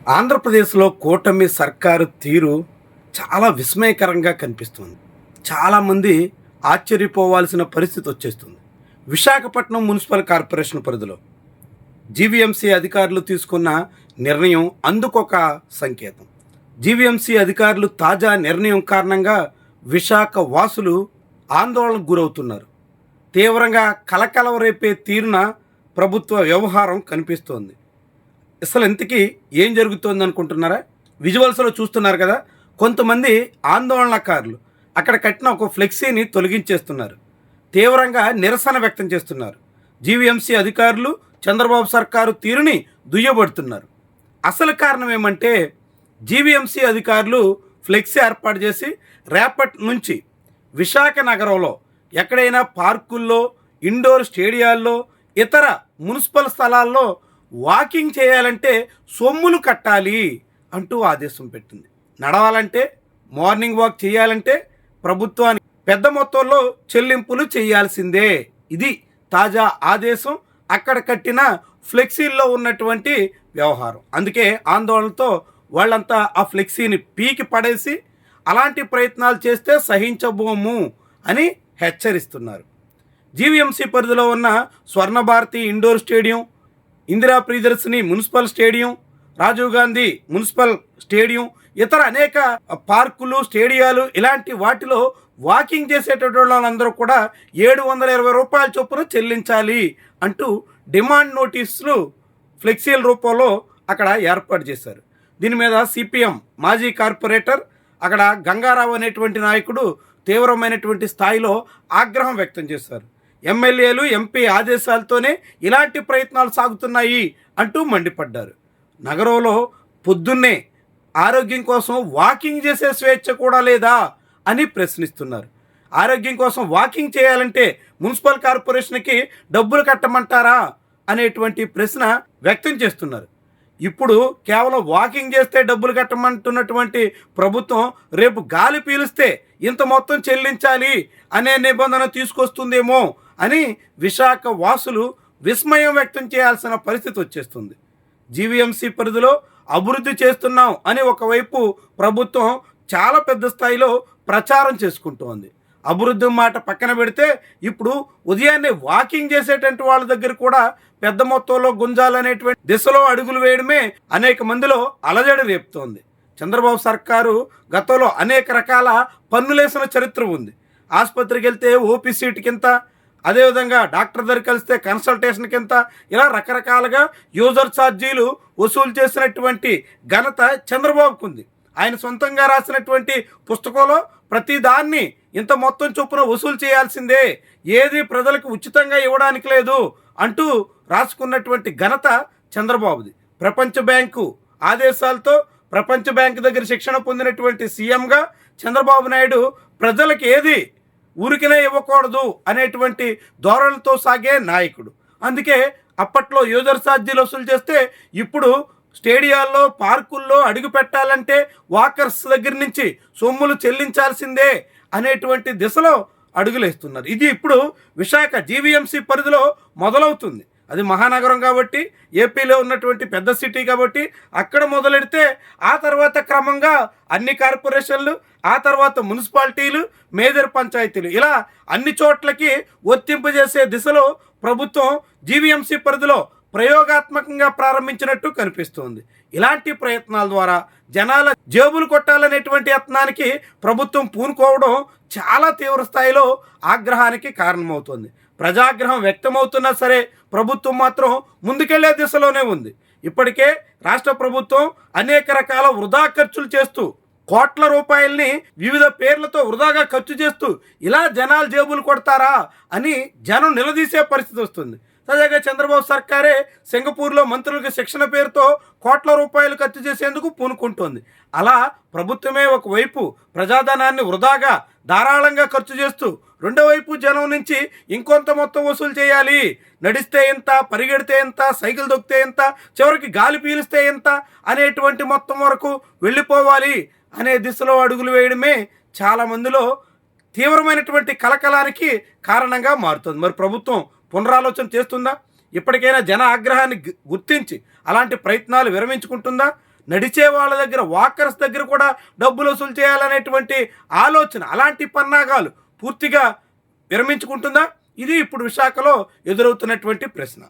ఆంధ్రప్రదేశ్‌లో కూటమి సర్కారు తీరు చాలా విస్మయకరంగా కనిపిస్తుంది. చాలామంది ఆశ్చర్యపోవాల్సిన పరిస్థితి వచ్చేస్తుంది. విశాఖపట్నం మున్సిపల్ కార్పొరేషన్ పరిధిలో జీవీఎంసీ అధికారులు తీసుకున్న నిర్ణయం అందుకొక సంకేతం. జీవీఎంసీ అధికారులు తాజా నిర్ణయం కారణంగా విశాఖ వాసులు ఆందోళనకు గురవుతున్నారు. తీవ్రంగా కలకలం రేపే తీరున ప్రభుత్వ వ్యవహారం కనిపిస్తోంది. అసలు ఇంతకీ ఏం జరుగుతోంది అనుకుంటున్నారా? విజువల్స్లో చూస్తున్నారు కదా, కొంతమంది ఆందోళనకారులు అక్కడ కట్టిన ఒక ఫ్లెక్సీని తొలగించేస్తున్నారు. తీవ్రంగా నిరసన వ్యక్తం చేస్తున్నారు. జీవీఎంసీ అధికారులు చంద్రబాబు సర్కారు తీరుని దుయ్యబడుతున్నారు. అసలు కారణం ఏమంటే, జీవీఎంసీ అధికారులు ఫ్లెక్సీ ఏర్పాటు చేసి రేపటి నుంచి విశాఖ నగరంలో ఎక్కడైనా పార్కుల్లో, ఇండోర్ స్టేడియాల్లో, ఇతర మున్సిపల్ స్థలాల్లో వాకింగ్ చేయాలంటే సొమ్ములు కట్టాలి అంటూ ఆదేశం పెట్టింది. నడవాలంటే, మార్నింగ్ వాక్ చేయాలంటే ప్రభుత్వానికి పెద్ద మొత్తంలో చెల్లింపులు చేయాల్సిందే. ఇది తాజా ఆదేశం. అక్కడ కట్టిన ఫ్లెక్సీల్లో ఉన్నటువంటి వ్యవహారం. అందుకే ఆందోళనతో వాళ్ళంతా ఆ ఫ్లెక్సీని పీకి పడేసి అలాంటి ప్రయత్నాలు చేస్తే సహించబోము అని హెచ్చరిస్తున్నారు. జీవీఎంసీ పరిధిలో ఉన్న Swarnabharathi indoor stadium, Indira Priyadarshini municipal stadium, Rajiv Gandhi municipal stadium, ఇతర అనేక పార్కులు, స్టేడియాలు ఇలాంటి వాటిలో వాకింగ్ చేసేటటువంటి వాళ్ళందరూ కూడా 720 రూపాయల చొప్పున చెల్లించాలి అంటూ డిమాండ్ నోటీసులు ఫ్లెక్సీల రూపంలో అక్కడ ఏర్పాటు చేశారు. దీని మీద సిపిఎం మాజీ కార్పొరేటర్ అక్కడ గంగారావు అనేటువంటి నాయకుడు తీవ్రమైనటువంటి స్థాయిలో ఆగ్రహం వ్యక్తం చేశారు. ఎమ్మెల్యేలు, ఎంపీ ఆదేశాలతోనే ఇలాంటి ప్రయత్నాలు సాగుతున్నాయి అంటూ మండిపడ్డారు. నగరంలో పొద్దున్నే ఆరోగ్యం కోసం వాకింగ్ చేసే స్వేచ్ఛ కూడా లేదా అని ప్రశ్నిస్తున్నారు. ఆరోగ్యం కోసం వాకింగ్ చేయాలంటే మున్సిపల్ కార్పొరేషన్కి డబ్బులు కట్టమంటారా అనేటువంటి ప్రశ్న వ్యక్తం చేస్తున్నారు. ఇప్పుడు కేవలం వాకింగ్ చేస్తే డబ్బులు కట్టమంటున్నటువంటి ప్రభుత్వం రేపు గాలి పీలిస్తే ఇంత మొత్తం చెల్లించాలి అనే నిబంధన తీసుకొస్తుందేమో అని విశాఖ వాసులు విస్మయం వ్యక్తం చేయాల్సిన పరిస్థితి వచ్చేస్తుంది. జీవీఎంసీ పరిధిలో అభివృద్ధి చేస్తున్నాం అని ఒకవైపు ప్రభుత్వం చాలా పెద్ద స్థాయిలో ప్రచారం చేసుకుంటోంది. అభివృద్ధి మాట పక్కన పెడితే ఇప్పుడు ఉదయాన్నే వాకింగ్ చేసేటువంటి వాళ్ళ దగ్గర కూడా పెద్ద మొత్తంలో గుంజాలనేటువంటి దిశలో అడుగులు వేయడమే అనేక మందిలో అలజడి రేపుతోంది. చంద్రబాబు సర్కారు గతంలో అనేక రకాల పన్నులేసిన చరిత్ర ఉంది. ఆసుపత్రికి వెళ్తే ఓపీ సీటు కింద, అదేవిధంగా డాక్టర్ దగ్గర కలిస్తే కన్సల్టేషన్ కింద, ఇలా రకరకాలుగా యూజర్ ఛార్జీలు వసూలు చేసినటువంటి ఘనత చంద్రబాబుకు ఉంది. ఆయన సొంతంగా రాసినటువంటి పుస్తకంలో ప్రతి దాన్ని ఇంత మొత్తం చొప్పున వసూలు చేయాల్సిందే, ఏది ప్రజలకు ఉచితంగా ఇవ్వడానికి లేదు అంటూ రాసుకున్నటువంటి ఘనత చంద్రబాబుది. ప్రపంచ బ్యాంకు ఆదేశాలతో ప్రపంచ బ్యాంకు దగ్గర శిక్షణ పొందినటువంటి సీఎంగా చంద్రబాబు నాయుడు ప్రజలకు ఏది ఊరికినే ఇవ్వకూడదు అనేటువంటి ధోరణితో సాగే నాయకుడు. అందుకే అప్పట్లో యూజర్ ఛార్జీలు వసూలు చేస్తే ఇప్పుడు స్టేడియాల్లో, పార్కుల్లో అడుగు పెట్టాలంటే వాకర్స్ దగ్గర నుంచి సొమ్ములు చెల్లించాల్సిందే అనేటువంటి దిశలో అడుగులేస్తున్నారు. ఇది ఇప్పుడు విశాఖ జీవీఎంసీ పరిధిలో మొదలవుతుంది. అది మహానగరం కాబట్టి, ఏపీలో ఉన్నటువంటి పెద్ద సిటీ కాబట్టి అక్కడ మొదలెడితే ఆ తర్వాత క్రమంగా అన్ని కార్పొరేషన్లు, ఆ తర్వాత మున్సిపాలిటీలు, మేజర్ పంచాయతీలు, ఇలా అన్ని చోట్లకి వర్తింపజేసే దిశలో ప్రభుత్వం జీవీఎంసీ పరిధిలో ప్రయోగాత్మకంగా ప్రారంభించినట్టు కనిపిస్తోంది. ఇలాంటి ప్రయత్నాల ద్వారా జనాల జేబులు కొట్టాలనేటువంటి యత్నానికి ప్రభుత్వం పూనుకోవడం చాలా తీవ్ర స్థాయిలో ఆగ్రహానికి కారణమవుతుంది. ప్రజాగ్రహం వ్యక్తమవుతున్నా సరే ప్రభుత్వం మాత్రం ముందుకెళ్లే దిశలోనే ఉంది. ఇప్పటికే రాష్ట్ర ప్రభుత్వం అనేక రకాల వృధా ఖర్చులు చేస్తూ కోట్ల రూపాయల్ని వివిధ పేర్లతో వృధాగా ఖర్చు చేస్తూ ఇలా జనాలు జేబులు కొడతారా అని జనం నిలదీసే పరిస్థితి వస్తుంది. తాజాగా చంద్రబాబు సర్కారే సింగపూర్లో మంత్రులకు శిక్షణ పేరుతో కోట్ల రూపాయలు ఖర్చు చేసేందుకు పూనుకుంటోంది. అలా ప్రభుత్వమే ఒకవైపు ప్రజాధనాన్ని వృధాగా ధారాళంగా ఖర్చు చేస్తూ రెండో వైపు జనం నుంచి ఇంకొంత మొత్తం వసూలు చేయాలి. నడిస్తే ఎంత, పరిగెడితే ఎంత, సైకిల్ దొక్కితే ఎంత, చివరికి గాలి పీలిస్తే ఎంత అనేటువంటి మొత్తం వరకు వెళ్ళిపోవాలి అనే దిశలో అడుగులు వేయడమే చాలా మందిలో తీవ్రమైనటువంటి కలకలానికి కారణంగా మారుతుంది. మరి ప్రభుత్వం పునరాలోచన చేస్తుందా? ఇప్పటికైనా జన ఆగ్రహాన్ని గుర్తించి అలాంటి ప్రయత్నాలు విరమించుకుంటుందా? నడిచే వాళ్ళ దగ్గర, వాకర్స్ దగ్గర కూడా డబ్బులు వసూలు చేయాలనేటువంటి ఆలోచన, అలాంటి పన్నాగాలు పూర్తిగా విరమించుకుంటుందా? ఇది ఇప్పుడు విశాఖలో ఎదురవుతున్నటువంటి ప్రశ్న.